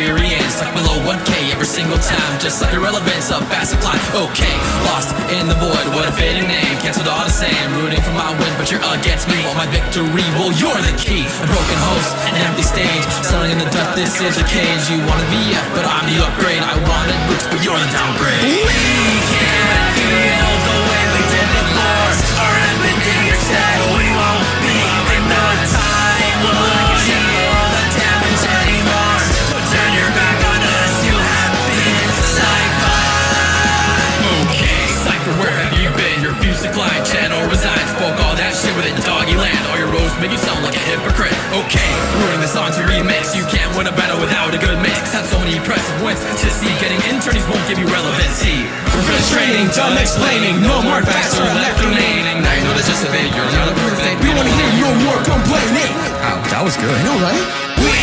experience. Like below 1K every single time, just like irrelevance of fast climb. Okay, lost in the void, what a fitting name. Cancelled all the same, rooting for my win, but you're against me. Want my victory, well you're the key. A broken host, an empty stage, selling in the dust, this is a cage. You wanna be up, but I'm the upgrade. I wanted roots, but you're the downgrade. We can't feel the way we did before. Our empathy is dead, we won't be in no time. We'll heal the damage anymore. Don't turn your back on us, you have been Cypher. Okay, Cypher, where have you been? Your views declined, channel resigned. Spoke all that shit with it, doggy land. All your roads make you sound like a hypocrite. Okay, ruining the song to remix. You can't win a battle without a good mix. Had so many impressive wins to see. Getting internies won't give you relevancy. Reverse training, done explaining. No more facts are left remaining. Now you know that's just a bit, you're not a perfect. We wanna hear no more complaining. Wow, that was good. I know, right? We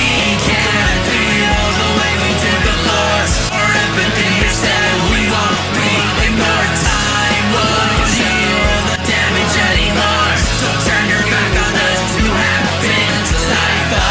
can't feel the way we did before. Our empathy is dead, we won't be in more time. We'll heal the damage anymore. Don't turn your back on us, you have been Cypher.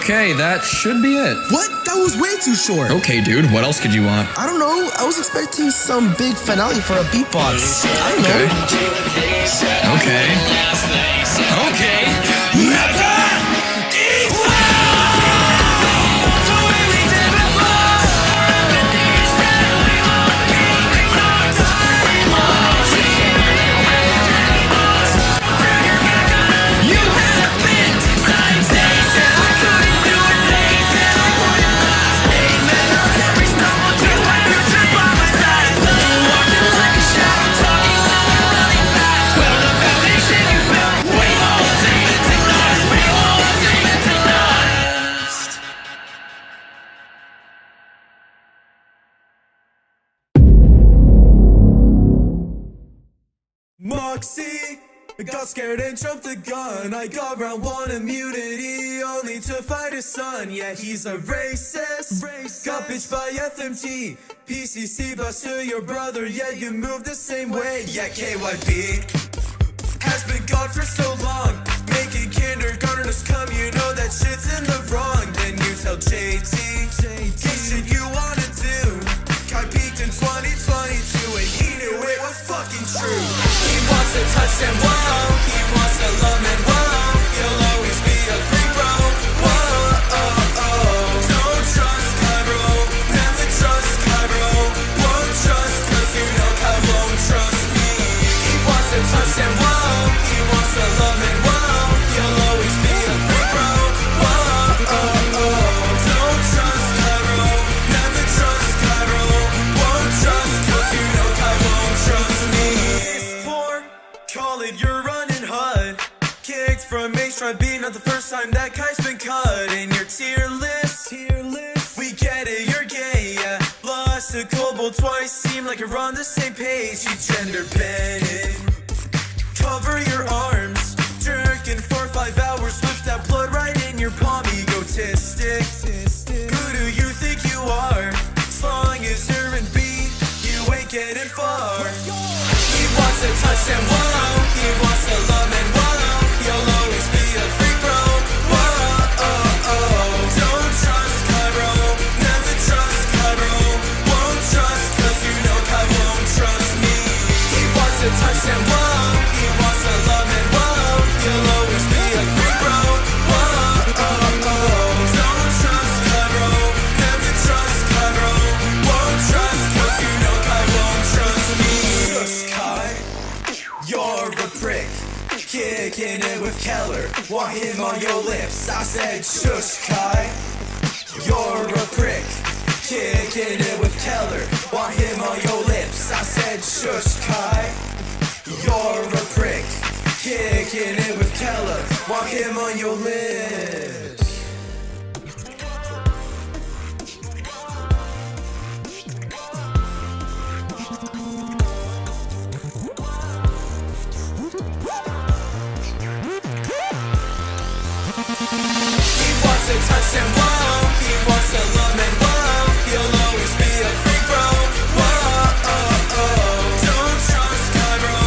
Okay, that should be it. What? That was way too short. Okay, dude, what else could you want? I don't know. I was expecting some big finale for a beatbox. I don't know. Okay. Moxie, I got scared and jumped the gun. I got round one immunity only to fight his son. Yeah, he's a racist. Got bitched by FMT. PCC bust to your brother. Yeah, you move the same way. Yeah, KYB has been gone for so long. Making kindergartners come, you know that shit's in the wrong. Then you tell JT, get shit you wanna do. Kai peaked in 2022 and he knew it was fucking true. He wants to touch and whoa, he wants to love and whoa. You'll always be a free bro. Whoa, oh, oh. Don't trust Cairo, never trust Cairo. Won't trust cause you know I won't trust me. He wants to touch and whoa, he wants to love and whoa. You'll always be a free bro. Whoa, oh, oh. Don't trust Cairo, never trust Cairo. Won't trust cause you know I won't trust me. Call it you're running HUD. Kicked from H-Tribe B, not the first time that guy's been cut. In your tier list, we get it, you're gay, yeah. Lost to Cobalt twice, seem like you're on the same page. You gender bending, cover your arms. Jerking for 5 hours with that blood right in your palm. Egotistic, who do you think you are? As long as you're in B, you ain't getting far. He wants to touch and whoa, he wants to love and whoa. You'll always be a freak bro. Whoa, oh, oh. Don't trust Cairo, never trust Cairo. Won't trust cause you know I won't trust me. He wants to touch and whoa, he wants to love and whoa. You'll always be a freak bro. Whoa, oh, oh. Don't trust Cairo, never trust Cairo. Won't trust cause you know I won't trust me. Keller. Want him on your lips? I said, shush, Kai. You're a prick. Kicking it with Keller. Want him on your lips? I said, shush, Kai. You're a prick. Kicking it with Keller. Want him on your lips. He wants to touch and wow. He wants to love and wow. He'll always be a freak, bro. Whoa, oh, oh. Don't trust Cairo.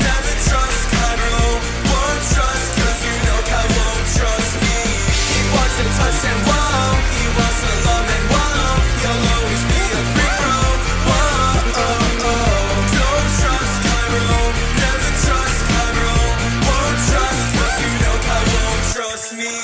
Never trust Cairo. Won't trust, cause you know Kai won't trust me. He wants to touch and wow. He wants to love and wow. He'll always be a freak, bro. Whoa, oh, oh. Don't trust Cairo. Never trust Cairo. Won't trust, cause you know Kai won't trust me.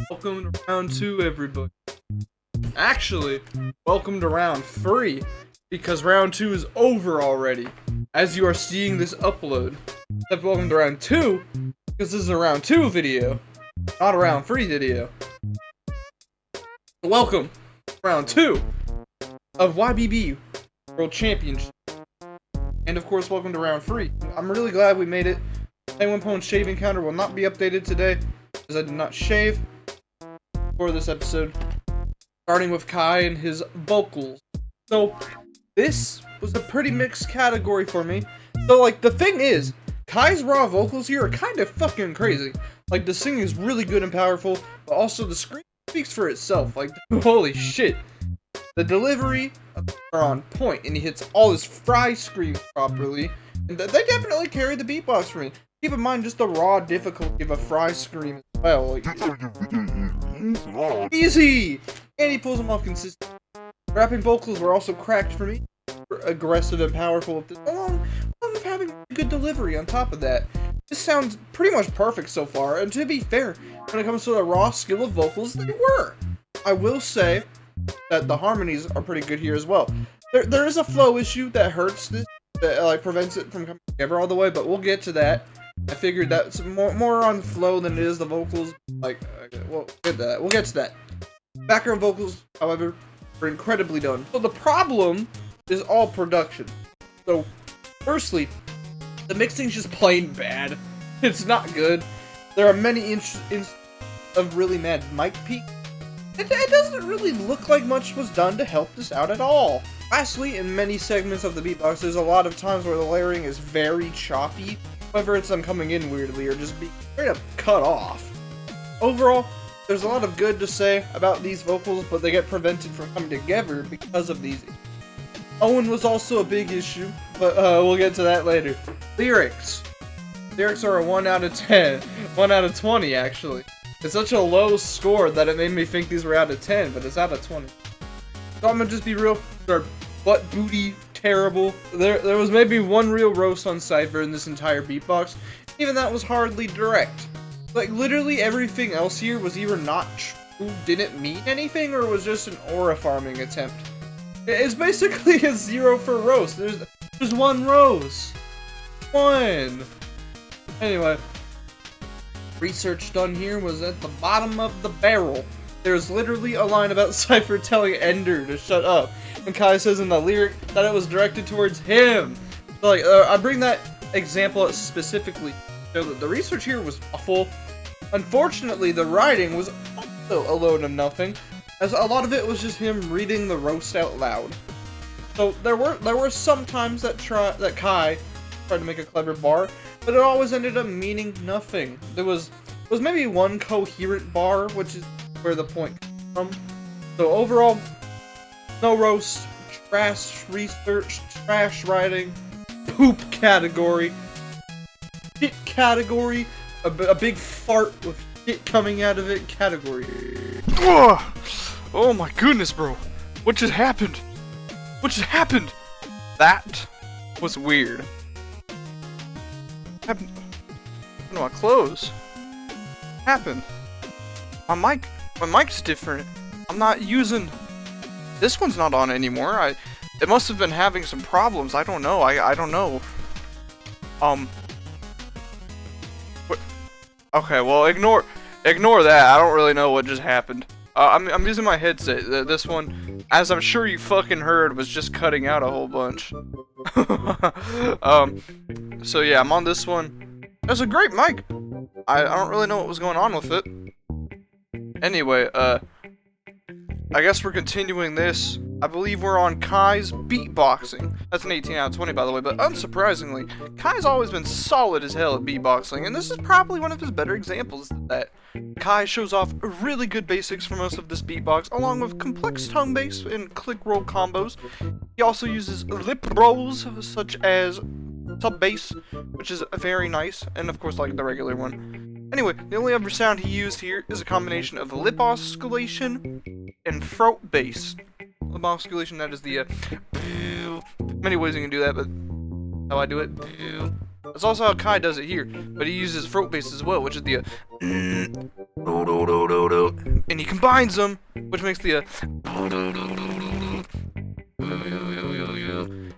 Welcome to round 2, everybody. Actually, welcome to round 3, because round 2 is over already, as you are seeing this upload. Except welcome to round 2, because this is a round 2 video, not a round 3 video. Welcome to round 2 of YBB World Championship. And of course, welcome to round 3. I'm really glad we made it. 10-1 shaving counter will not be updated today, because I did not shave for this episode, starting with Kai and his vocals. So this was a pretty mixed category for me. So like, the thing is, Kai's raw vocals here are kind of fucking crazy. Like, the singing is really good and powerful, but also the scream speaks for itself. Like, holy shit. The delivery are on point, and he hits all his fry screams properly, and they definitely carry the beatbox for me. Keep in mind just the raw difficulty of a fry scream as well. Like, easy! And he pulls them off consistently. Rapping vocals were also cracked for me. Aggressive and powerful with this, along with having good delivery on top of that. This sounds pretty much perfect so far, and to be fair, when it comes to the raw skill of vocals, they were. I will say that the harmonies are pretty good here as well. There is a flow issue that hurts this, that like prevents it from coming together all the way, but we'll get to that. I figured that's more on the flow than it is the vocals. Like, we'll get to that. Background vocals, however, are incredibly done. So the problem is all production. So, firstly, the mixing's just plain bad. It's not good. There are many instances of really mad mic peaks. It doesn't really look like much was done to help this out at all. Lastly, in many segments of the beatbox, there's a lot of times where the layering is very choppy, whether it's them coming in weirdly or just being straight up cut off. Overall, there's a lot of good to say about these vocals, but they get prevented from coming together because of these. Owen was also a big issue, but we'll get to that later. Lyrics. Lyrics are a 1 out of 10. 1 out of 20, actually. It's such a low score that it made me think these were out of 10, but it's out of 20. So I'm gonna just be real. They're butt booty terrible. There was maybe one real roast on Cypher in this entire beatbox, Even that was hardly direct. Like, literally everything else here was either not true, didn't mean anything, or was just an aura farming attempt. It's basically a 0 for roast. There's one rose. One. Anyway, research done here was at the bottom of the barrel. There's literally a line about Cypher telling Ender to shut up, and Kai says in the lyric that it was directed towards him. So, like, I bring that example up specifically so that the research here was awful. Unfortunately, the writing was also a load of nothing, as a lot of it was just him reading the roast out loud. So there were some times that Kai tried to make a clever bar, but it always ended up meaning nothing. There was maybe one coherent bar, which is where the point comes from. So overall, no roast, trash research, trash writing, poop category, shit category, a big fart with shit coming out of it category. Oh my goodness, bro. What just happened? What just happened? That was weird. What happened to my clothes? What happened? My mic's different. I'm not using... This one's not on anymore. It must have been having some problems. I don't know. I don't know. What? Okay, well, ignore that. I don't really know what just happened. I'm using my headset. This one, as I'm sure you fucking heard, was just cutting out a whole bunch. So yeah, I'm on this one. That's a great mic. I don't really know what was going on with it. Anyway, I guess we're continuing this. I believe we're on Kai's beatboxing. That's an 18 out of 20, by the way, but unsurprisingly, Kai's always been solid as hell at beatboxing, and this is probably one of his better examples of that. Kai shows off really good basics for most of this beatbox, along with complex tongue bass and click roll combos. He also uses lip rolls, such as sub bass, which is very nice, and of course, like the regular one. Anyway, the only other sound he used here is a combination of lip oscillation and throat bass. Lip oscillation, that is the many ways you can do that, but how I do it. That's also how Kai does it here, but he uses throat bass as well, which is the and he combines them, which makes the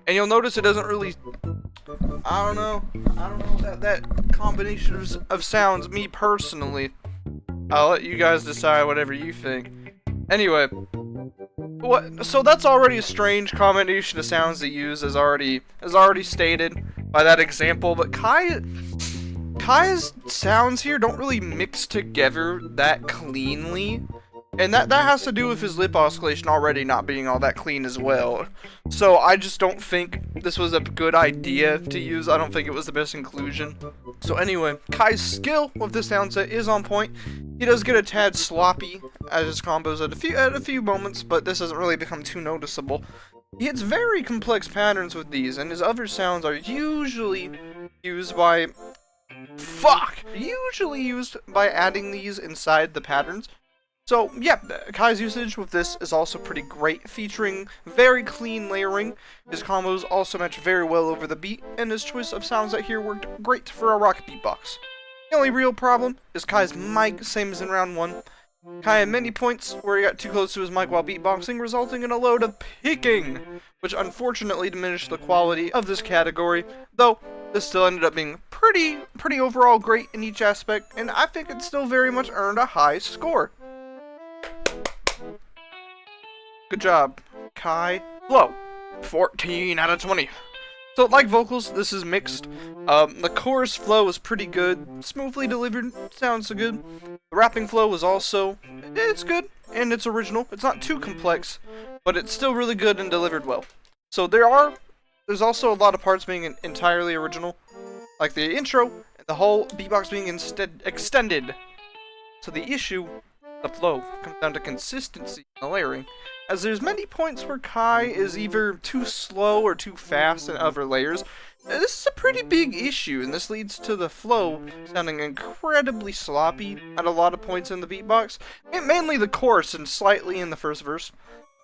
and you'll notice it doesn't really, I don't know that combination of sounds, me personally. I'll let you guys decide whatever you think. Anyway, so that's already a strange combination of sounds to use, as already stated by that example, but Kai's sounds here don't really mix together that cleanly, and that has to do with his lip oscillation already not being all that clean as well. So I just don't think this was a good idea to use. I don't think it was the best inclusion. So anyway, Kai's skill with this sound set is on point. He does get a tad sloppy at his combos at a few moments, but this doesn't really become too noticeable. He hits very complex patterns with these, and his other sounds are usually used by adding these inside the patterns. So yeah, Kai's usage with this is also pretty great, featuring very clean layering. His combos also match very well over the beat, and his choice of sounds that here worked great for a rock beatbox. The only real problem is Kai's mic, same as in round 1. Kai had many points where he got too close to his mic while beatboxing, resulting in a load of picking, which unfortunately diminished the quality of this category, though this still ended up being pretty overall great in each aspect, and I think it still very much earned a high score. Good job, Kai. Flow, 14 out of 20. So, like vocals, this is mixed. The chorus flow is pretty good, smoothly delivered, sounds so good. The rapping flow is also, it's good, and it's original. It's not too complex, but it's still really good and delivered well. So there's also a lot of parts being entirely original, like the intro, and the whole beatbox being extended. So the issue, the flow, comes down to consistency in the layering, as there's many points where Kai is either too slow or too fast in other layers. This is a pretty big issue, and this leads to the flow sounding incredibly sloppy at a lot of points in the beatbox, and mainly the chorus and slightly in the first verse.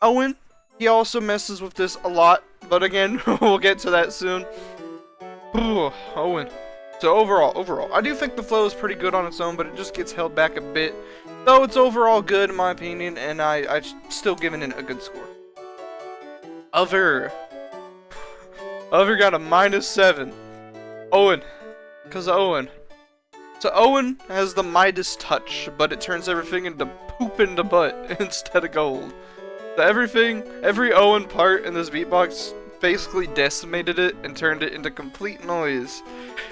Owen, he also messes with this a lot, but again, we'll get to that soon. Ooh, Owen. So overall, I do think the flow is pretty good on its own, but it just gets held back a bit. Though it's overall good in my opinion, and I still giving it a good score. Other got a -7. Owen, cause of Owen. So Owen has the Midas touch, but it turns everything into poop in the butt instead of gold. So every Owen part in this beatbox basically decimated it and turned it into complete noise.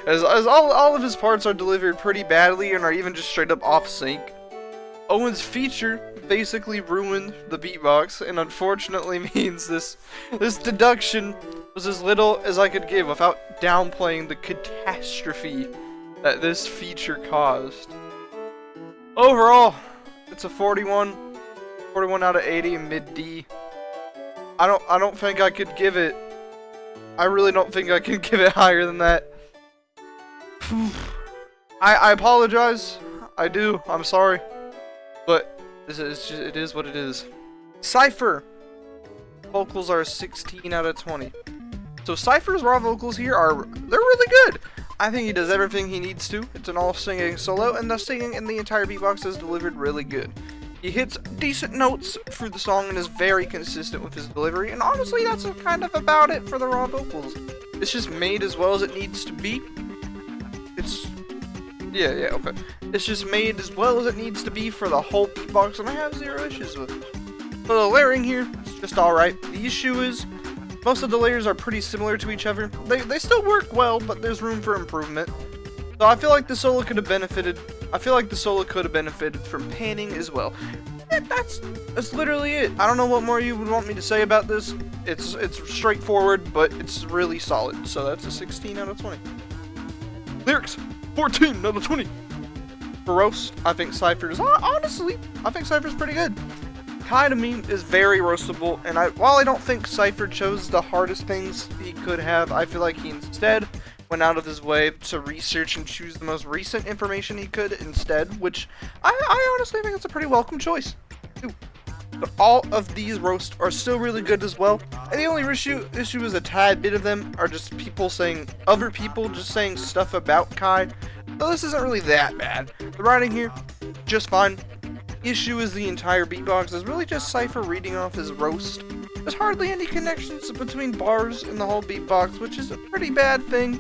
As all of his parts are delivered pretty badly and are even just straight up off sync. Owen's feature basically ruined the beatbox, and unfortunately means this deduction was as little as I could give without downplaying the catastrophe that this feature caused. Overall, it's a 41 out of 80 mid D. I don't think I could give it. I really don't think I can give it higher than that. I apologize. I do. I'm sorry. But it is what it is. Cypher. Vocals are 16 out of 20. So Cypher's raw vocals here they're really good. I think he does everything he needs to. It's an all singing solo, and the singing in the entire beatbox is delivered really good. He hits decent notes through the song and is very consistent with his delivery, and honestly that's kind of about it for the raw vocals. It's just made as well as it needs to be. Okay. It's just made as well as it needs to be for the whole beatbox, and I have zero issues with it. So the layering here, it's just alright. The issue is, most of the layers are pretty similar to each other. They still work well, but there's room for improvement. So I feel like the solo could have benefited. From panning as well. That's literally it. I don't know what more you would want me to say about this. It's straightforward, but it's really solid. So that's a 16 out of 20. Lyrics, 14 out of 20. For roast, I think Cypher's pretty good. Kai to me is very roastable, and while I don't think Cypher chose the hardest things he could have, I feel like he instead went out of his way to research and choose the most recent information he could instead, which I honestly think it's a pretty welcome choice. But all of these roasts are still really good as well. And the only issue is a tad bit of them are just other people just saying stuff about Kai. So this isn't really that bad. The writing here, just fine. Issue is the entire beatbox is really just Cypher reading off his roast. There's hardly any connections between bars in the whole beatbox, which is a pretty bad thing.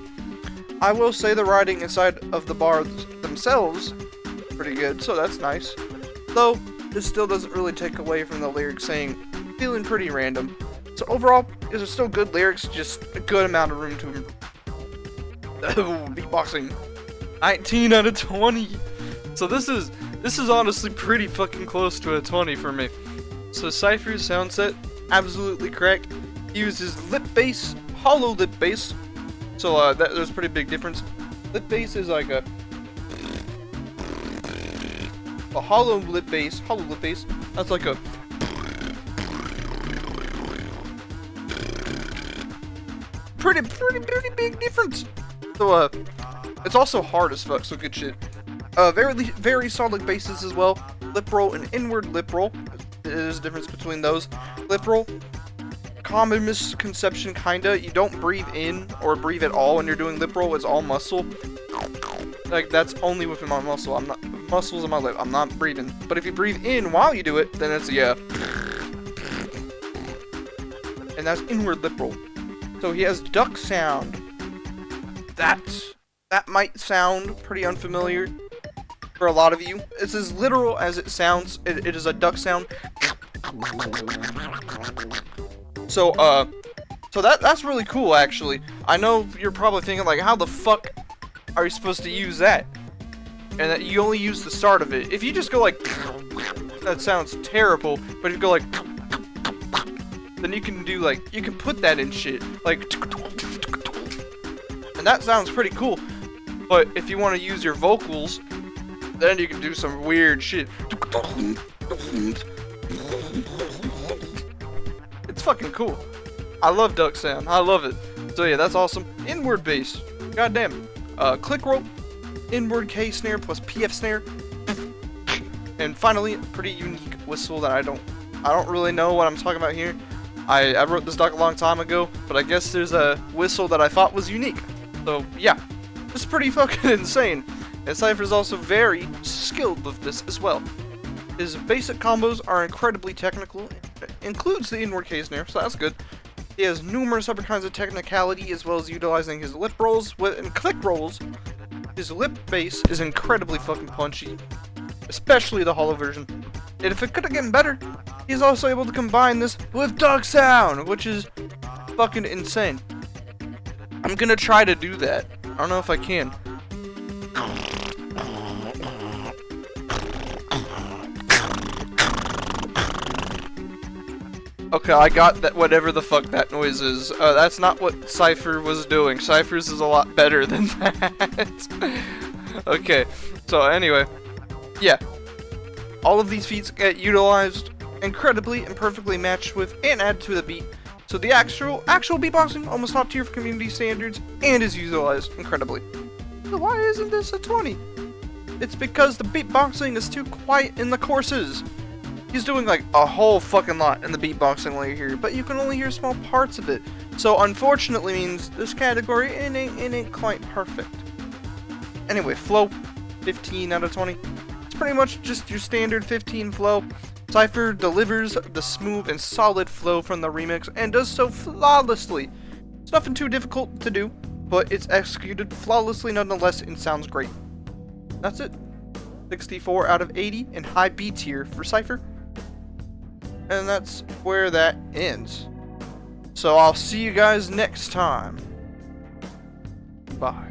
I will say the writing inside of the bars themselves is pretty good, so that's nice. Though, this still doesn't really take away from the lyrics saying, feeling pretty random. So overall, these are still good lyrics, just a good amount of room to improve. Beatboxing. 19 out of 20. So this is honestly pretty fucking close to a 20 for me. So Cypher's sound set, absolutely correct. He uses lip bass, hollow lip bass. So there's a pretty big difference. Lip bass is like a hollow lip bass. That's like a pretty big difference. So it's also hard as fuck. So good shit. Very solid basses as well. Lip roll and inward lip roll. There's a difference between those. Lip roll, common misconception kinda. You don't breathe in or breathe at all when you're doing lip roll. It's all muscle. Like that's only within my muscle. Muscles in my lip. I'm not breathing. But if you breathe in while you do it, then it's yeah. And that's inward lip roll. So he has duck sound. That might sound pretty unfamiliar for a lot of you. It's as literal as it sounds. It is a duck sound. So that's really cool actually. I know you're probably thinking like, how the fuck are you supposed to use that? And that you only use the start of it. If you just go like, that sounds terrible. But if you go like, then you can do like, you can put that in shit like, and that sounds pretty cool. But if you want to use your vocals, then you can do some weird shit. It's fucking cool. I love duck sound. I love it. So yeah, that's awesome. Inward bass. Goddamn. Click roll. Inward K snare plus PF snare. And finally, a pretty unique whistle that I don't really know what I'm talking about here. I wrote this doc a long time ago, but I guess there's a whistle that I thought was unique. So yeah. It's pretty fucking insane. And Cypher's also very skilled with this as well. His basic combos are incredibly technical, includes the inward K snare, so that's good. He has numerous other kinds of technicality, as well as utilizing his lip rolls and click rolls. His lip bass is incredibly fucking punchy, especially the hollow version. And if it could have gotten better, he's also able to combine this with Dog Sound, which is fucking insane. I'm gonna try to do that. I don't know if I can. Okay, I got that, whatever the fuck that noise is. That's not what Cypher was doing. Cypher's is a lot better than that. Okay, so anyway, yeah. All of these feats get utilized incredibly and perfectly matched with and add to the beat. So the actual beatboxing, almost top tier for community standards, and is utilized incredibly. So why isn't this a 20? It's because the beatboxing is too quiet in the courses. He's doing like a whole fucking lot in the beatboxing layer here, but you can only hear small parts of it. So unfortunately means this category it ain't quite perfect. Anyway, flow, 15 out of 20. It's pretty much just your standard 15 flow. Cypher delivers the smooth and solid flow from the remix and does so flawlessly. It's nothing too difficult to do, but it's executed flawlessly nonetheless and sounds great. That's it. 64 out of 80 in high B tier for Cypher. And that's where that ends. So I'll see you guys next time. Bye.